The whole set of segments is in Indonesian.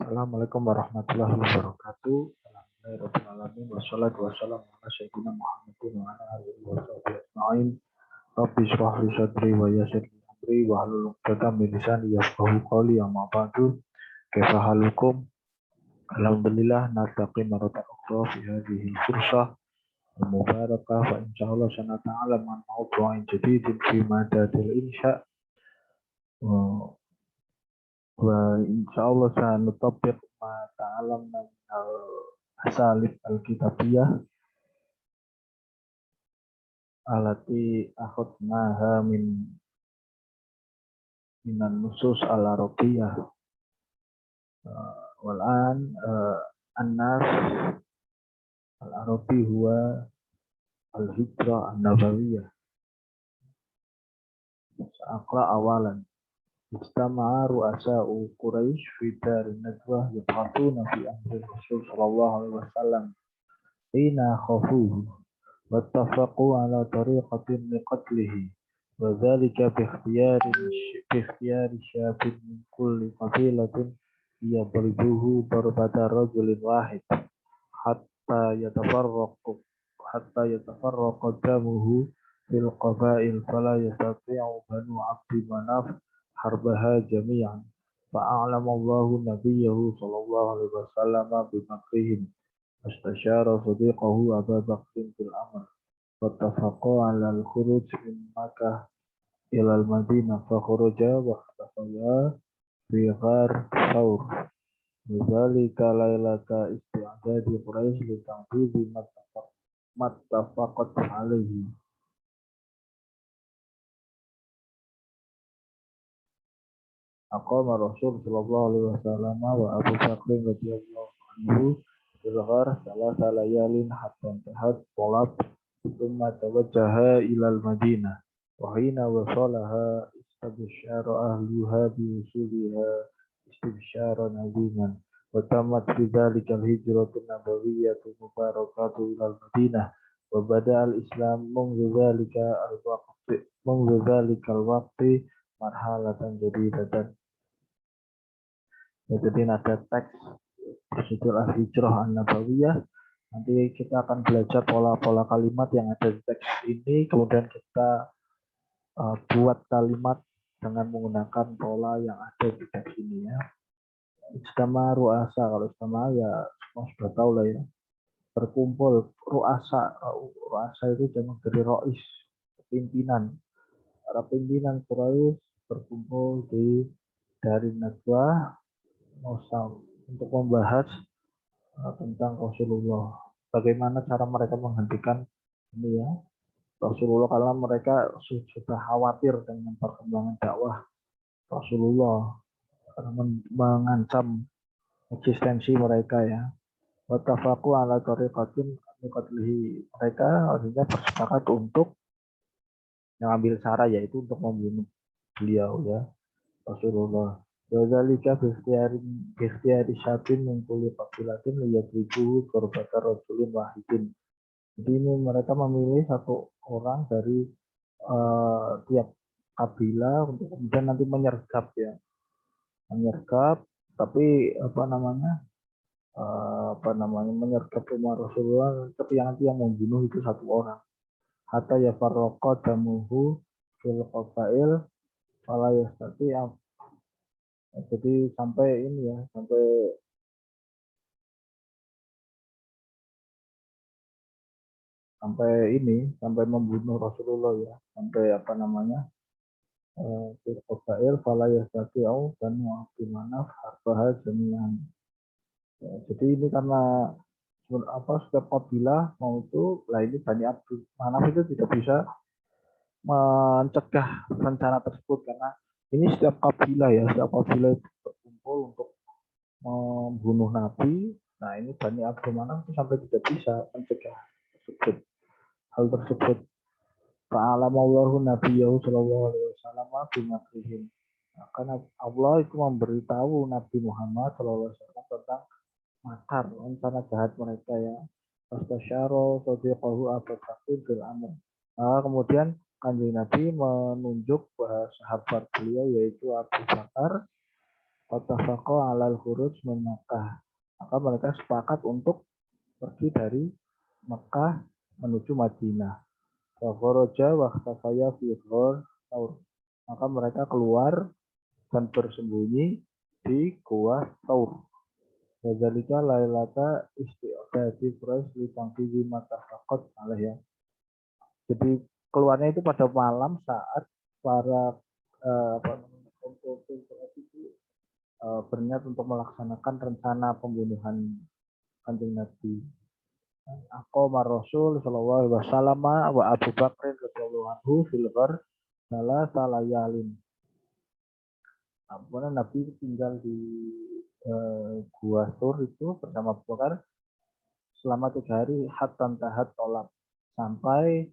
Assalamualaikum warahmatullahi wabarakatuh. Alhamdulillahirrahmanirrahim. Wassalatu wassalamu ala sayyidina Muhammadin wa ala alihi wa sahbihi ajma'in. Rabbi shrah li sadri wa yassir li amri wa hlul 'uqdatam min lisani yafqahu qawli. Amma ba'du. Kaifa halukum? Alhamdulillah naltaqi marratan ukhra fi hadhihi al-fursah al-mubarakah wa insyaallah sanata'alam an mawdu'in jadidin fi madadil insya' insyaallah sanutabiq ma ta'alamna al-asalib al-kitabiyah alati akhadnaha minan nusus al-arabiyah wal'an an-nas al-arabi huwa al-hijrah an-nabawiyah sa'aqla awalan istama'a ru'asa'u Quraisy fi darin najwah yab'athuna fi amri Rasul sallallahu alaihi wasallam ina khafuhu wattafaqu ala tariqatin liqatlihi wa dhalika bi ikhtiyari syabin min kulli qabilatin yadribuhu darbata rajulin wahid hatta yatafarraqu damuhu fil qabail fala yastati'u banu abdi manaf harbaha jami'an fa'alamallahu nabiyahu sallallahu alaihi wasallam bimakrihim astasyara sadiqahu Abu Bakrin fil amr wattafaqu ala al-khuruj min Makkah ila al-Madinah fa kharaja wa ikhtafaya fi ghar Thawr dzalika lailata isti'dadi Quraisy li tanfidhi mattafaqat alaihi. Aqama Rasul sallallahu alaihi wasallam wa Abu Bakr radhiyallahu anhu fil ghar salasa layalin hatta intahat talab thumma tawajjaha ila al-Madinah wa hina wasalaha istabsyara ahluha bi wusuliha istibsyaran aziman wa tamat fi dhalika al-hijratu nabawiyyatu mubarakatu ila al-Madinah wa bada al-Islam mundu dhalika al-waqti marhalatan jadidatan. Jadi ada teks prosedur al-hijrah an-nabawiyah. Nanti kita akan belajar pola-pola kalimat yang ada di teks ini, kemudian kita buat kalimat dengan menggunakan pola yang ada di teks ini ya. Istama ru'asa, kalau istama ya semua sudah tahu lah ya. Berkumpul ru'asa itu jamak dari ro'is, pimpinan. Para pimpinan Quraisy berkumpul dari Najwah untuk membahas tentang Rasulullah. Bagaimana cara mereka menghentikan ini ya Rasulullah, karena mereka sudah khawatir dengan perkembangan dakwah Rasulullah karena mengancam eksistensi mereka ya. Wattafaqu ala tariqatin liqatlihi. Mereka akhirnya bersepakat untuk mengambil cara, yaitu untuk membunuh beliau ya Rasulullah. Wadzalika bikhtiyari syabin min kulli qabilatin liyadribuhu qurbata rajulin wahidin. Jadi ini mereka memilih satu orang dari tiap kabilah untuk kemudian nanti menyergap ya. Menyergap, tapi menyergap rumah Rasulullah, tapi yang nanti yang membunuh itu satu orang. Hatta yafarraqa damuhu fil qabail fala yastati'u. Jadi sampai ini ya, sampai membunuh Rasulullah ya, sampai fil qabail fala yastati'u banu abdi manaf harbaha jami'an. Ya, jadi ini karena setiap kabilah mau itu, lah ini Bani Abdul Manaf itu tidak bisa mencegah rencana tersebut, karena ini setiap kabilah itu berkumpul untuk membunuh Nabi. Nah ini Bani Abdul Manaf itu sampai tidak bisa mencegah hal tersebut. Fa'alamallahu nabiyahu sallallahu alaihi wasallam bimakrihim. Nah, karena Allah itu memberitahu Nabi Muhammad sallallahu alaihi wasallam tentang makar, rencana jahat mereka ya. Fastasyara sadiqahu Abu Bakr fil amr. Nah, kemudian Kanjeng Nabi menunjuk sahabat beliau yaitu Abu Bakar Wattafaqo 'alal khuruj min Makkah. Maka mereka sepakat untuk pergi dari Mekah menuju Madinah. Wa kharaja wa ikhtafaya fi ghor Thaur. Maka mereka keluar dan bersembunyi di Gua Thaur. Wadzalika lailata isti'dadi Quraisy li tanfizi ma tafaqat alaih ya. Jadi keluarnya itu pada malam saat para berniat untuk melaksanakan rencana pembunuhan Kanjeng Nabi. Aqama Rasul sallallahu alaihi wasallam wa Abu Bakr radhiyallahu anhu fil ghar salasa layalin. Kemudian Nabi tinggal di Gua Tur itu bersama Abu Bakar selama 3 hari hatta tahat tolak sampai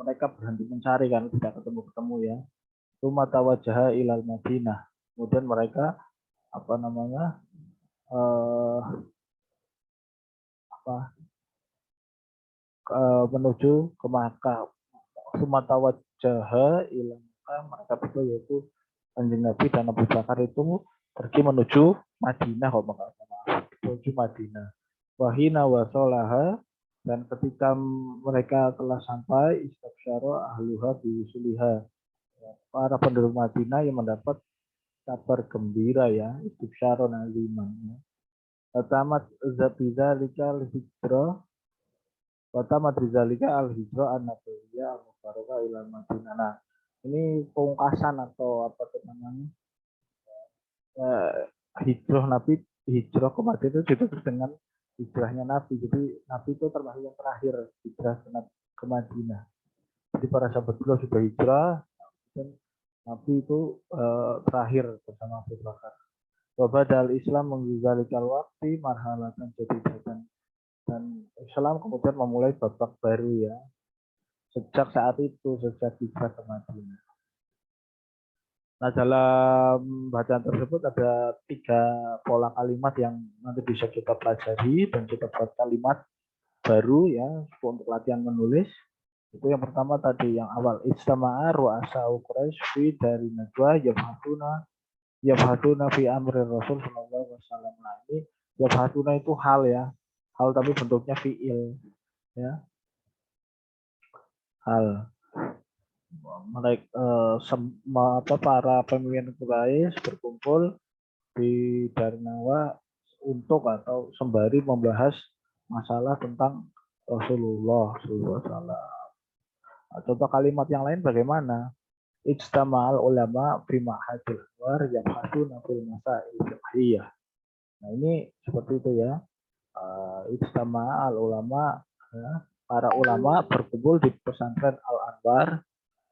mereka berhenti mencari kan tidak ketemu ya. Tsumma tawajjaha ilal Madinah. Kemudian mereka menuju ke Makkah. Tsumma wajah ilal Makkah, mereka berdua yaitu Kanjeng Nabi dan Abu Bakar itu pergi menuju Madinah, menuju Madinah. Wahina wasolaha, dan ketika mereka telah sampai istabsyara ahluha biwusuliha. Para penduduk Madinah yang mendapat kabar gembira ya, istabsyara naziman. Tamat zabizalika al-hijrah. Tamat bizalika al-hijrah an-nabawiyah al-mubarakah ila Madinah. Nah, ini pungkasan atau apa namanya? Hijrah Nabi, hijrah ke Madinah itu ditutup dengan hijrahnya Nabi. Jadi Nabi itu termasuk yang terakhir hijrah ke Madinah. Jadi para sahabat beliau sudah hijrah dan Nabi itu terakhir bersama Abu Bakar. Wabadal Islam menggizalikal waktu marhalatan jadidatan, dan Islam kemudian memulai babak baru ya. Sejak saat itu, sejak hijrah ke Madinah. Nah, dalam bacaan tersebut ada 3 pola kalimat yang nanti bisa kita pelajari dan kita buat kalimat baru ya untuk latihan menulis. Itu yang pertama tadi yang awal, ijtama'a ru'asa'u Quraisy fi dari najwa yabhatuna fi amri Rasul sallallahu alaihi wasallam. Nah, ini yabhatuna itu hal ya. Hal tapi bentuknya fi'il ya. Hal. Mereka para pemimpin Quraisy berkumpul di Darnawa untuk atau sembari membahas masalah tentang Rasulullah SAW. Contoh kalimat yang lain bagaimana? Ijtama'al ulama fi ma'hadil war yabhatuna fil masail fiqhiyah. Nah, ini seperti itu ya. Ijtama'al ulama, para ulama berkumpul di pesantren Al-Anwar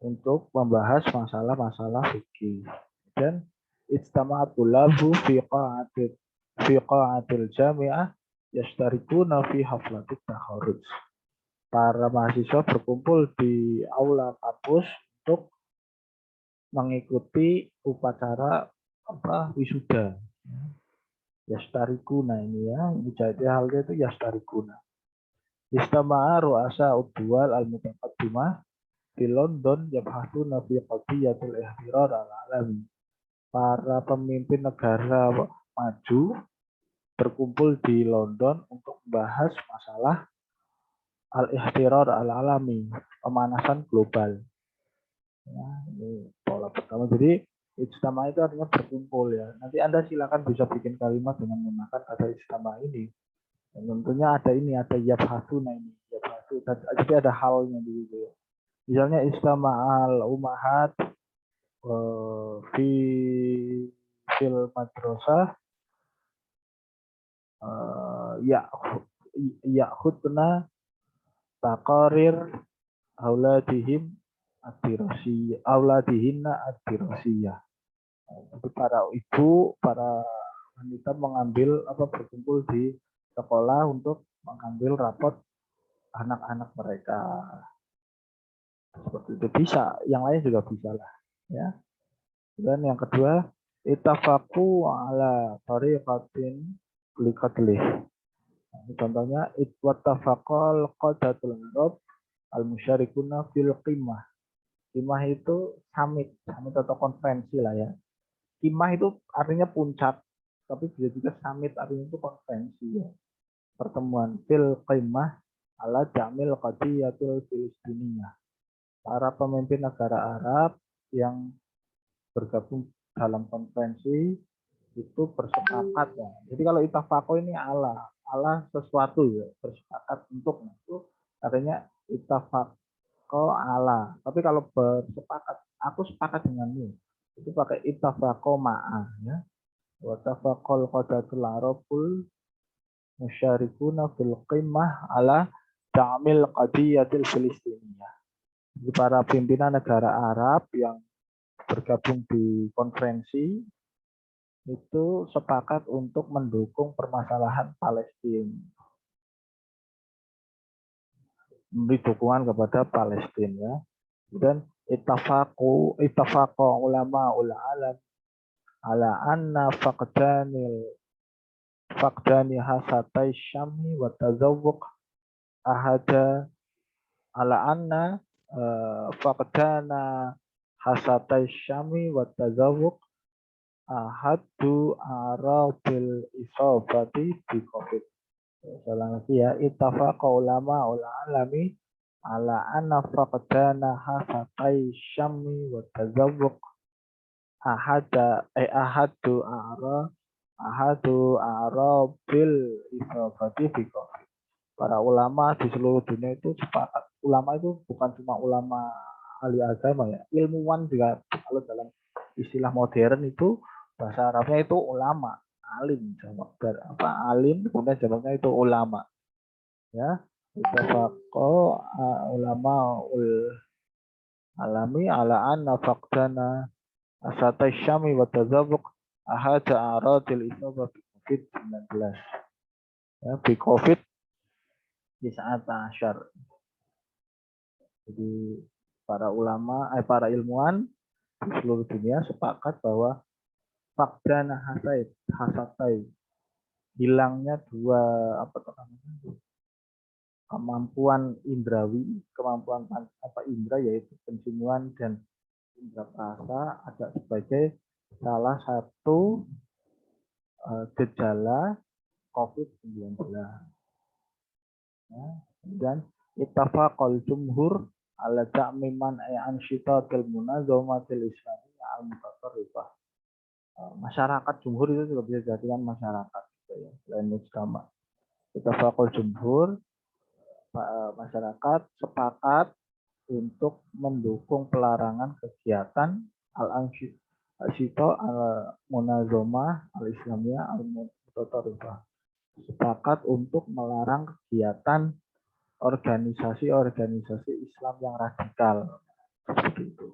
untuk membahas masalah-masalah fikih. Dan ijtama'at tulabu fi qa'atil jami'ah yashtarikuna fi haflatit takharruj. Para mahasiswa berkumpul di aula kampus untuk mengikuti upacara wisuda. Yashtarikuna ini ya, jadi halnya itu yashtarikuna. Istama'a ru'asa udwal al-mutaqaddimah di London yabhatuna fi qadiyatil ihtirar al-alami. Para pemimpin negara maju berkumpul di London untuk membahas masalah al-ihtirar al-alami, pemanasan global. Ya, ini pola pertama. Jadi ijtama itu artinya berkumpul ya. Nanti Anda silakan bisa bikin kalimat dengan menggunakan kata ijtama ini. Dan tentunya ada ini, ada yabhatuna ini, yabhatu. Jadi ada halnya gitu ya. Misalnya istama'al umahat fil madrasah ya'khudna taqarir auladihim auladihinna ad-dirasiyah. Jadi para ibu, para wanita mengambil berkumpul di sekolah untuk mengambil rapot anak-anak mereka. Seperti itu bisa, yang lain juga bisa lah ya. Dan yang kedua, ittafaqu ala tariqatin liqatlih. Contohnya ittafaqal qadatul arab al-musyarikuna fil qimah. Qimah itu summit atau konferensi lah ya. Qimah itu artinya puncak, tapi bisa juga summit artinya itu konferensi ya. Pertemuan fil qimah ala jamil qadiyatil Filistiniyah. Para pemimpin negara Arab yang bergabung dalam konferensi itu bersepakat ya. Jadi kalau itafaqo ini ala sesuatu ya, bersepakat untuk itu artinya itafaqo ala. Tapi kalau bersepakat, aku sepakat denganmu, itu pakai itafaqo ma'a ya. Wa tafaqal qadatul arabul musyarikuna fil qimmah ala ta'mil qadiyatil Filistiniyah. Jadi para pimpinan negara Arab yang bergabung di konferensi itu sepakat untuk mendukung permasalahan Palestina, memberi dukungan kepada Palestina. Dan itafaqu ulama alam ala anna faqdani hasatai syami wa tazawwuq ahada ala anna faqdana hasatai syami wa tazawwuq ahadu arabil isobati di COVID. Salah lagi ya. Ittafaqa ulama alami ala anna faqdana hasatai syami wa tazawwuq ahadu arabil isobati di COVID. Para ulama di seluruh dunia itu sepakat. Ulama itu bukan cuma ulama ahli agama ya, ilmuwan juga. Kalau dalam istilah modern itu bahasa Arabnya itu ulama, alim, alim kemudian jamaknya itu ulama ya. Itafaqo ulama alami ala anna faqdana asatai syami wa tazawwuq ahada aradil isabah COVID-19 ya, di COVID di saat asyar. Jadi para ulama, para ilmuwan di seluruh dunia sepakat bahwa fakdana hasatai hilangnya dua kemampuan indrawi, kemampuan indra yaitu penciuman dan indra perasa ada sebagai salah satu gejala COVID-19. Ya, dan ittafaqal jumhur ala ta'miman ansyitatil munazamatil islamiyah al-mutatarrifah. Masyarakat jumhur itu juga bisa dijadikan masyarakat gitu ya, selain mujtama. Ittafaqal jumhur, masyarakat sepakat untuk mendukung pelarangan kegiatan al-ansyita al-munazamah al-islamiyah al-mutatarrifah. Sepakat untuk melarang kegiatan organisasi-organisasi Islam yang radikal. Seperti itu.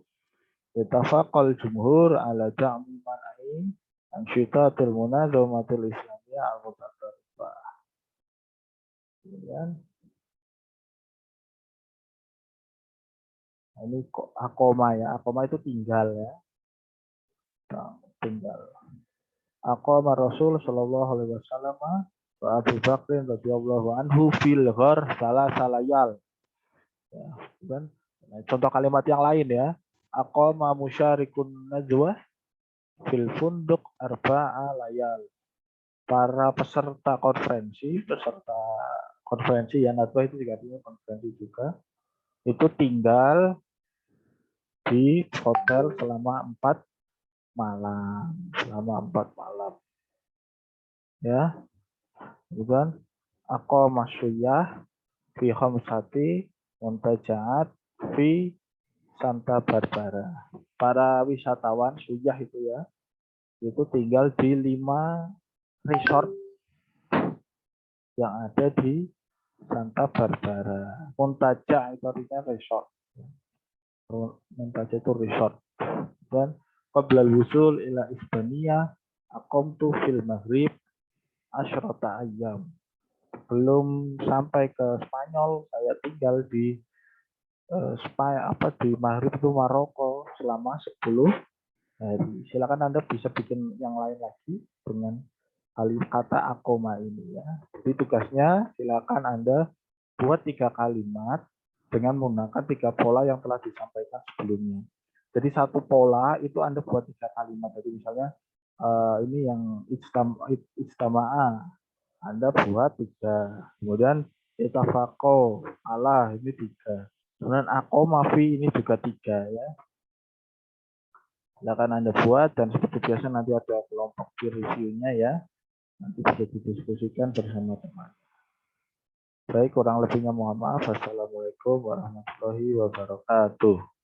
Ittafaqal jumhur ala da'mi man'i ansyitatil munazamatil islamiyah al-mutatarrifah. Kemudian ini akoma ya. Akoma itu tinggal ya. Tinggal. Akoma Rasul sallallahu alaihi wasallam wa Abu Bakr radhiyallahu anhu fil ghar salayal. Ya, kan? Nah, contoh kalimat yang lain ya. Aqama musyarikun najwa fil funduk arba'a layal. Para peserta konferensi ya, najwa itu juga artinya konferensi juga. Itu tinggal di hotel selama 4 malam. Ya. Bukan aqama syuyah fi khamsati muntajaat fi Santa Barbara. Para wisatawan suyah itu ya, itu tinggal di 5 resort yang ada di Santa Barbara. Muntaja itu artinya resort. Muntaja itu resort. Dan qabla al-wusul ila Isbania aqamtu fil Maghrib asyrata ayyam. Belum sampai ke Spanyol, saya tinggal di di Maghrib itu Maroko selama 10 hari. Silakan Anda bisa bikin yang lain lagi dengan kata akoma ini ya. Jadi tugasnya silakan Anda buat 3 kalimat dengan menggunakan 3 pola yang telah disampaikan sebelumnya. Jadi satu pola itu Anda buat 3 kalimat. Jadi misalnya ini yang ijtama'a, Anda buat 3. Kemudian itafaqo, Allah ini 3. Kemudian aqoma fi ini juga 3 ya. Silakan Anda buat dan seperti biasa nanti ada kelompok peer review-nya ya. Nanti bisa didiskusikan bersama teman. Baik, kurang lebihnya mohon maaf. Assalamualaikum warahmatullahi wabarakatuh.